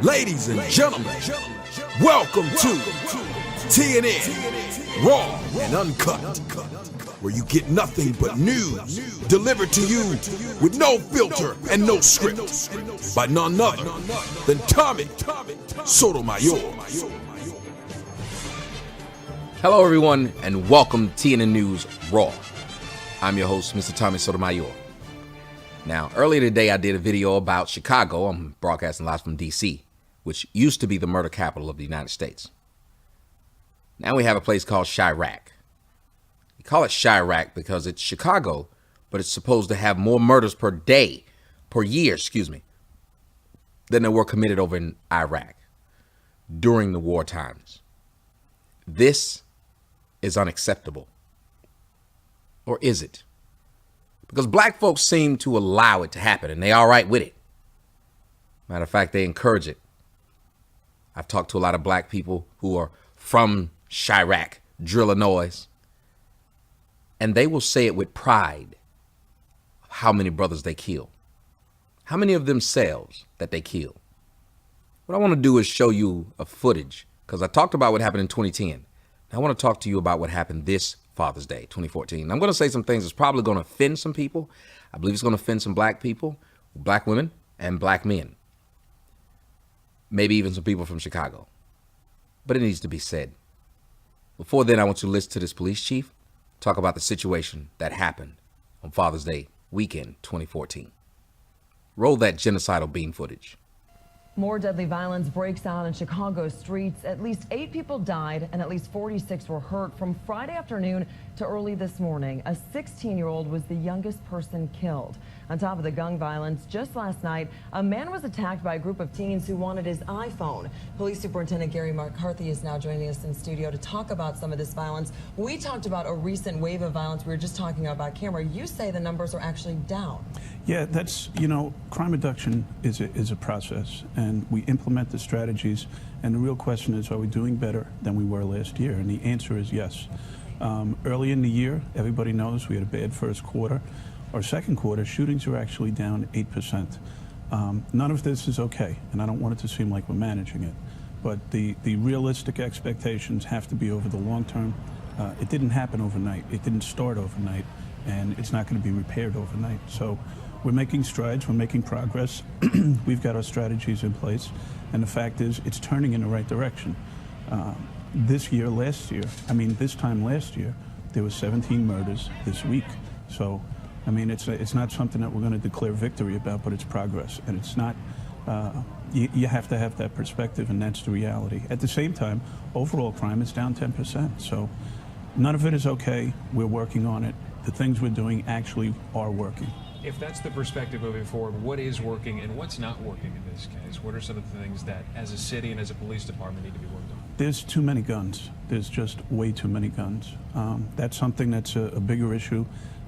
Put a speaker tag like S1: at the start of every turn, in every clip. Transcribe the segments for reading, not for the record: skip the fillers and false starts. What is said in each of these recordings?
S1: Ladies and gentlemen, welcome to TNN Raw and Uncut, where you get nothing but news delivered to you with no filter and no script by none other than Tommy Sotomayor.
S2: Hello everyone and welcome to TNN News Raw. I'm your host, Mr. Tommy Sotomayor. Now, earlier today I did a video about Chicago. I'm broadcasting live from DC, which used to be the murder capital of the United States. Now we have a place called Chiraq. They call it Chiraq because it's Chicago, but it's supposed to have more murders per year, than there were committed over in Iraq during the war times. This is unacceptable. Or is it? Because black folks seem to allow it to happen and they all right with it. Matter of fact, they encourage it. I've talked to a lot of black people who are from Chiraq, Illinois, and they will say it with pride, how many brothers they kill, how many of themselves that they kill. What I want to do is show you a footage, because I talked about what happened in 2010. I want to talk to you about what happened this Father's Day, 2014. I'm going to say some things that's probably going to offend some people. I believe it's going to offend some black people, black women, and black men. Maybe even some people from Chicago. But it needs to be said. Before then, I want you to listen to this police chief talk about the situation that happened on Father's Day weekend 2014. Roll that genocidal beam footage.
S3: More deadly violence breaks out in Chicago streets. At least 8 people died and at least 46 were hurt from Friday afternoon to early this morning. A 16-year-old was the youngest person killed. On top of the gun violence, just last night, a man was attacked by a group of teens who wanted his iPhone. Police Superintendent Gary McCarthy is now joining us in studio to talk about some of this violence. We talked about a recent wave of violence. We were just talking about camera. You say the numbers are actually down.
S4: Yeah, that's, crime reduction is a process, and we implement the strategies, and the real question is, are we doing better than we were last year? And the answer is yes. Early in the year, everybody knows we had a bad first quarter. Our second quarter, shootings are actually down 8%. None of this is okay, and I don't want it to seem like we're managing it. But the realistic expectations have to be over the long term. It didn't happen overnight. It didn't start overnight, and it's not going to be repaired overnight. So we're making strides. We're making progress. We've got our strategies in place, and the fact is it's turning in the right direction. This time last year, there were 17 murders this week. So, it's not something that we're going to declare victory about, but it's progress. And it's not, you have to have that perspective, and that's the reality. At the same time, overall crime is down 10%. So none of it is okay. We're working on it. The things we're doing actually are working.
S5: If that's the perspective moving forward, what is working and what's not working in this case? What are some of the things that, as a city and as a police department, need to be worked on?
S4: There's too many guns. There's just way too many guns. That's something that's a bigger issue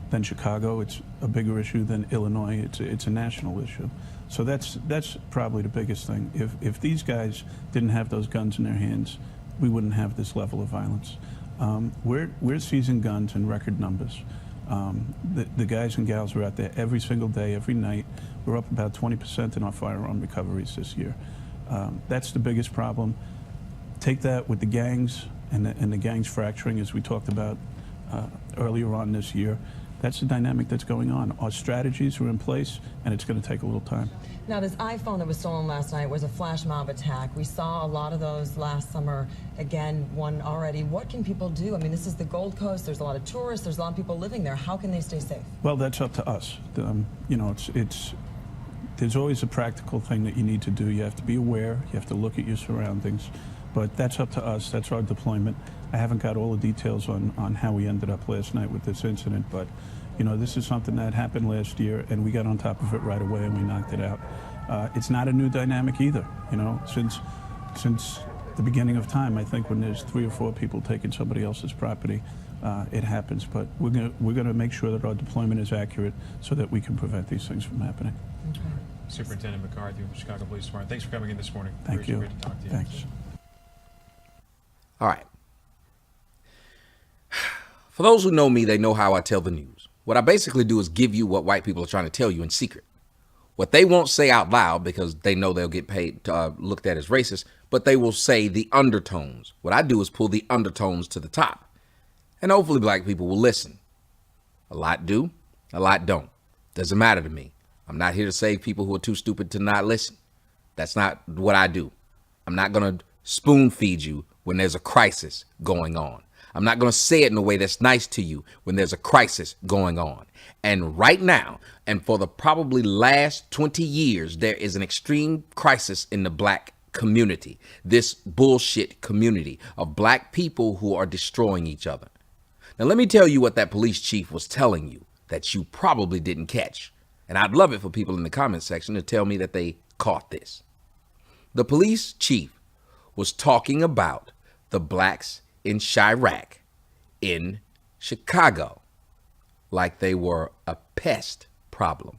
S4: than Chicago. It's a bigger issue than Illinois. It's a national issue. So that's probably the biggest thing. If these guys didn't have those guns in their hands, we wouldn't have this level of violence. We're seizing guns in record numbers. The guys and gals are out there every single day, every night. We're up about 20% in our firearm recoveries this year. That's the biggest problem. Take that with the gangs and the gangs fracturing, as we talked about earlier on this year. That's the dynamic that's going on. Our strategies are in place, and it's going to take a little time.
S3: Now, this iPhone that was stolen last night was a flash mob attack. We saw a lot of those last summer. Again, one already. What can people do? This is the Gold Coast. There's a lot of tourists. There's a lot of people living there. How can they stay safe?
S4: Well, that's up to us. There's always a practical thing that you need to do. You have to be aware. You have to look at your surroundings. But that's up to us. That's our deployment. I haven't got all the details on how we ended up last night with this incident, but this is something that happened last year, and we got on top of it right away and we knocked it out. It's not a new dynamic either. Since the beginning of time, I think when there's 3 or 4 people taking somebody else's property, it happens. But we're gonna make sure that our deployment is accurate so that we can prevent these things from happening.
S3: Okay.
S5: Superintendent McCarthy with Chicago Police Department, thanks for coming in this morning.
S4: Thank you.
S5: Great to talk to you.
S4: Thanks.
S2: All right. For those who know me, they know how I tell the news. What I basically do is give you what white people are trying to tell you in secret. What they won't say out loud because they know they'll get paid, looked at as racist, but they will say the undertones. What I do is pull the undertones to the top. And hopefully black people will listen. A lot do, a lot don't. Doesn't matter to me. I'm not here to save people who are too stupid to not listen. That's not what I do. I'm not going to spoon feed you when there's a crisis going on. I'm not going to say it in a way that's nice to you when there's a crisis going on. And right now, and for the probably last 20 years, there is an extreme crisis in the black community. This bullshit community of black people who are destroying each other. Now, let me tell you what that police chief was telling you that you probably didn't catch. And I'd love it for people in the comment section to tell me that they caught this. The police chief was talking about the blacks in Chirac in Chicago like they were a pest problem.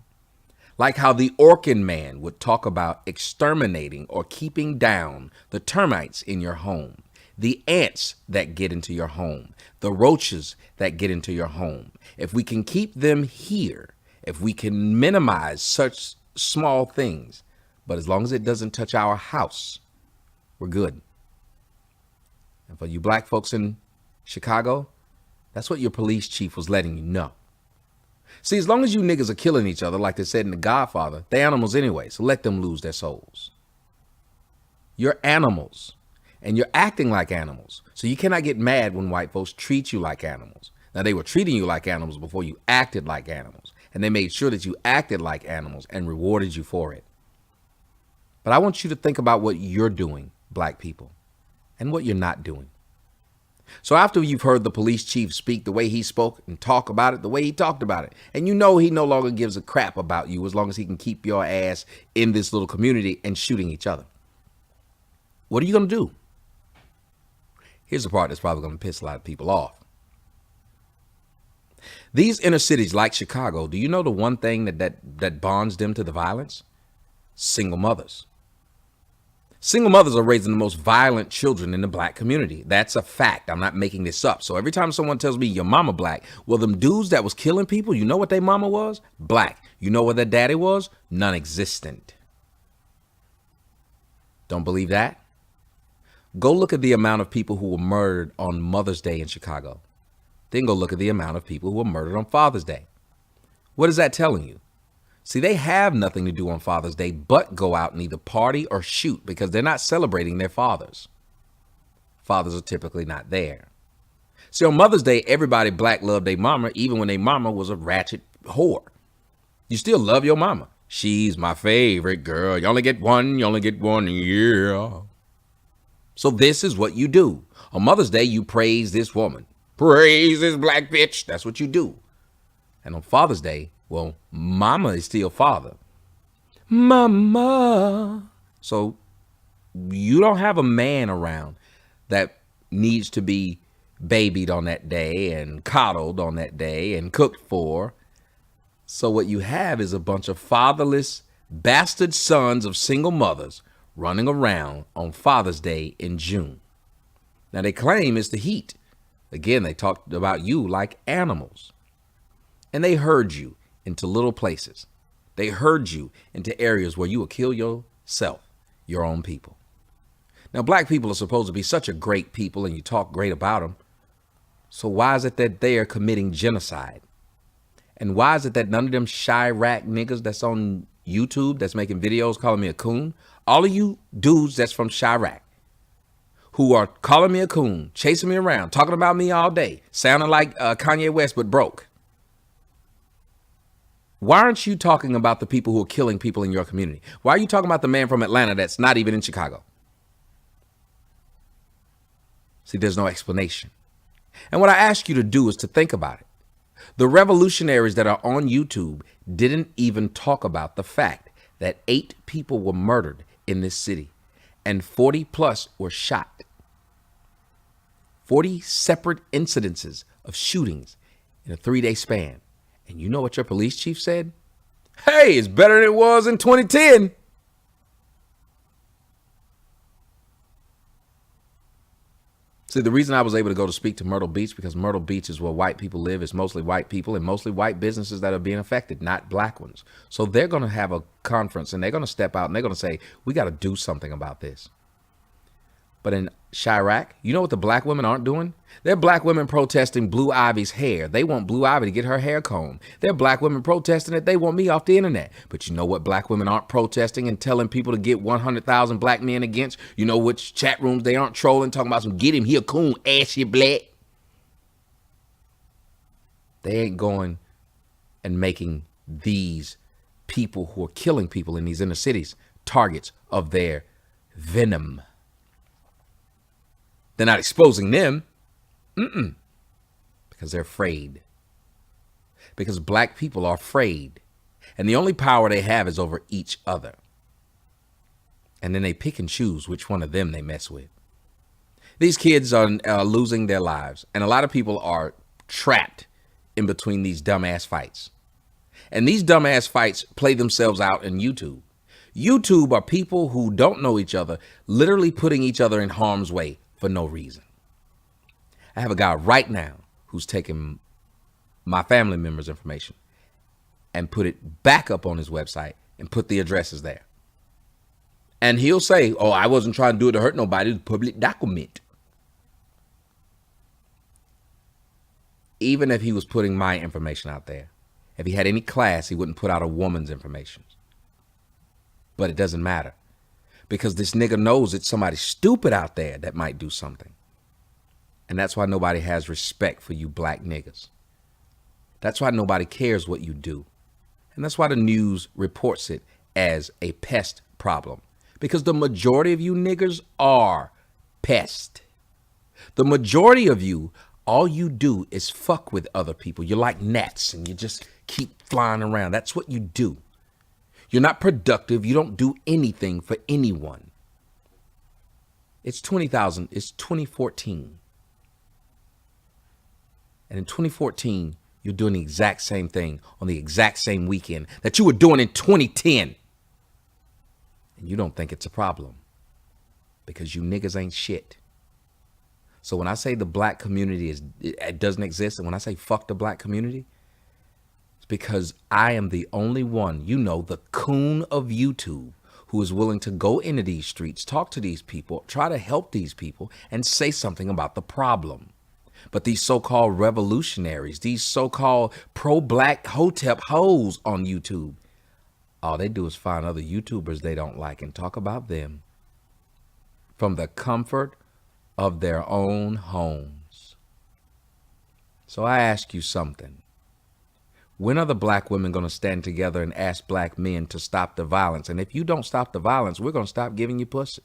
S2: Like how the Orkin man would talk about exterminating or keeping down the termites in your home, the ants that get into your home, the roaches that get into your home. If we can keep them here, if we can minimize such small things, but as long as it doesn't touch our house, we're good. And for you black folks in Chicago, that's what your police chief was letting you know. See, as long as you niggas are killing each other, like they said in The Godfather, they're animals anyway, so let them lose their souls. You're animals, and you're acting like animals. So you cannot get mad when white folks treat you like animals. Now, they were treating you like animals before you acted like animals, and they made sure that you acted like animals and rewarded you for it. But I want you to think about what you're doing, black people, and what you're not doing. So after you've heard the police chief speak the way he spoke and talk about it the way he talked about it, and you know he no longer gives a crap about you as long as he can keep your ass in this little community and shooting each other, what are you going to do? Here's the part that's probably going to piss a lot of people off. These inner cities like Chicago, do you know the one thing that bonds them to the violence? Single mothers. Single mothers are raising the most violent children in the black community. That's a fact. I'm not making this up. So every time someone tells me your mama black, well, them dudes that was killing people, you know what their mama was? Black. You know what their daddy was? Non-existent. Don't believe that? Go look at the amount of people who were murdered on Mother's Day in Chicago. Then go look at the amount of people who were murdered on Father's Day. What is that telling you? See, they have nothing to do on Father's Day but go out and either party or shoot because they're not celebrating their fathers. Fathers are typically not there. See, on Mother's Day, everybody black loved their mama, even when their mama was a ratchet whore. You still love your mama. She's my favorite girl. You only get one, yeah. So this is what you do. On Mother's Day, you praise this woman. Praise this black bitch. That's what you do. And on Father's Day, well, mama is still father. Mama. So you don't have a man around that needs to be babied on that day and coddled on that day and cooked for. So what you have is a bunch of fatherless bastard sons of single mothers running around on Father's Day in June. Now they claim it's the heat. Again, they talked about you like animals. And they herd you into little places. They herd you into areas where you will kill yourself, your own people. Now, black people are supposed to be such a great people and you talk great about them. So why is it that they are committing genocide? And why is it that none of them Chirac niggas that's on YouTube that's making videos calling me a coon, all of you dudes that's from Chirac who are calling me a coon, chasing me around, talking about me all day, sounding like Kanye West but broke. Why aren't you talking about the people who are killing people in your community? Why are you talking about the man from Atlanta that's not even in Chicago? See, there's no explanation. And what I ask you to do is to think about it. The revolutionaries that are on YouTube didn't even talk about the fact that 8 people were murdered in this city and 40 plus were shot. 40 separate incidences of shootings in a 3-day span. And you know what your police chief said? Hey, it's better than it was in 2010. See, the reason I was able to go to speak to Myrtle Beach, because Myrtle Beach is where white people live. It's mostly white people and mostly white businesses that are being affected, not black ones. So they're going to have a conference and they're going to step out and they're going to say, we got to do something about this. But in Chirac, you know what the black women aren't doing? They're black women protesting Blue Ivy's hair. They want Blue Ivy to get her hair combed. They're black women protesting that they want me off the internet. But you know what black women aren't protesting and telling people to get 100,000 black men against? You know which chat rooms they aren't trolling, talking about some get him, he a coon, ass you black. They ain't going and making these people who are killing people in these inner cities targets of their venom. They're not exposing them, because they're afraid. Because black people are afraid. And the only power they have is over each other. And then they pick and choose which one of them they mess with. These kids are losing their lives. And a lot of people are trapped in between these dumbass fights. And these dumbass fights play themselves out in YouTube. YouTube are people who don't know each other, literally putting each other in harm's way for no reason. I have a guy right now who's taken my family members' information and put it back up on his website and put the addresses there. And he'll say, oh, I wasn't trying to do it to hurt nobody. It's a public document. Even if he was putting my information out there, if he had any class, he wouldn't put out a woman's information. But it doesn't matter. Because this nigga knows it's somebody stupid out there that might do something. And that's why nobody has respect for you black niggas. That's why nobody cares what you do. And that's why the news reports it as a pest problem. Because the majority of you niggers are pest. The majority of you, all you do is fuck with other people. You're like gnats and you just keep flying around. That's what you do. You're not productive. You don't do anything for anyone. It's 2014. And in 2014, you're doing the exact same thing on the exact same weekend that you were doing in 2010. And you don't think it's a problem because you niggas ain't shit. So when I say the black community it doesn't exist, and when I say fuck the black community, because I am the only one, the coon of YouTube, who is willing to go into these streets, talk to these people, try to help these people, and say something about the problem. But these so-called revolutionaries, these so-called pro-black hotep hoes on YouTube, all they do is find other YouTubers they don't like and talk about them from the comfort of their own homes. So I ask you something. When are the black women going to stand together and ask black men to stop the violence? And if you don't stop the violence, we're going to stop giving you pussy.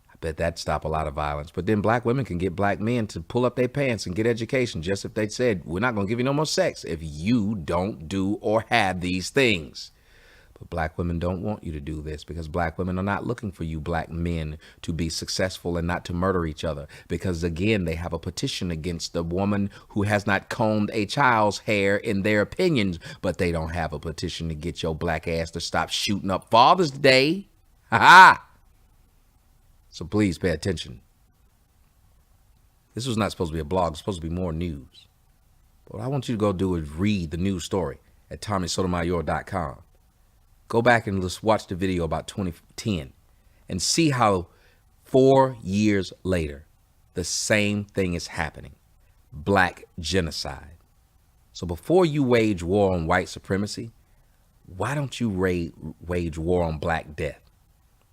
S2: I bet that'd stop a lot of violence. But then black women can get black men to pull up their pants and get education just if they said, we're not going to give you no more sex if you don't do or have these things. But black women don't want you to do this because black women are not looking for you black men to be successful and not to murder each other. Because again, they have a petition against the woman who has not combed a child's hair in their opinions, but they don't have a petition to get your black ass to stop shooting up Father's Day. Ha ha! So please pay attention. This was not supposed to be a blog. It's supposed to be more news. But what I want you to go do is read the news story at TommySotomayor.com. Go back and let's watch the video about 2010 and see how 4 years later, the same thing is happening. Black genocide. So before you wage war on white supremacy, why don't you wage war on Black Death?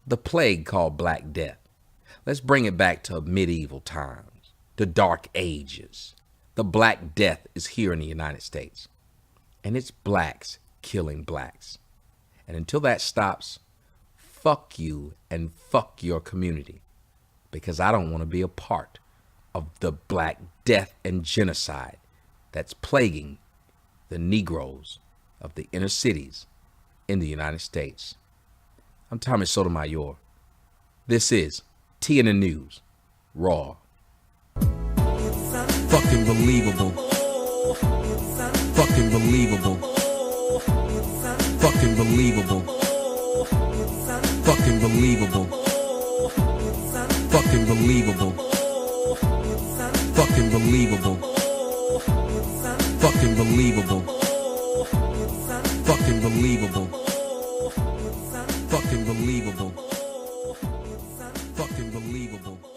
S2: The plague called Black Death. Let's bring it back to medieval times, the Dark Ages. The Black Death is here in the United States. And it's blacks killing blacks. And until that stops, fuck you and fuck your community. Because I don't want to be a part of the Black Death and genocide that's plaguing the Negroes of the inner cities in the United States. I'm Tommy Sotomayor. This is TNN News Raw.
S1: Fucking believable. Fucking believable. Fucking believable. Fucking believable. Fucking believable. Fucking believable. Fucking believable. Fucking believable. Fucking believable. Fucking believable.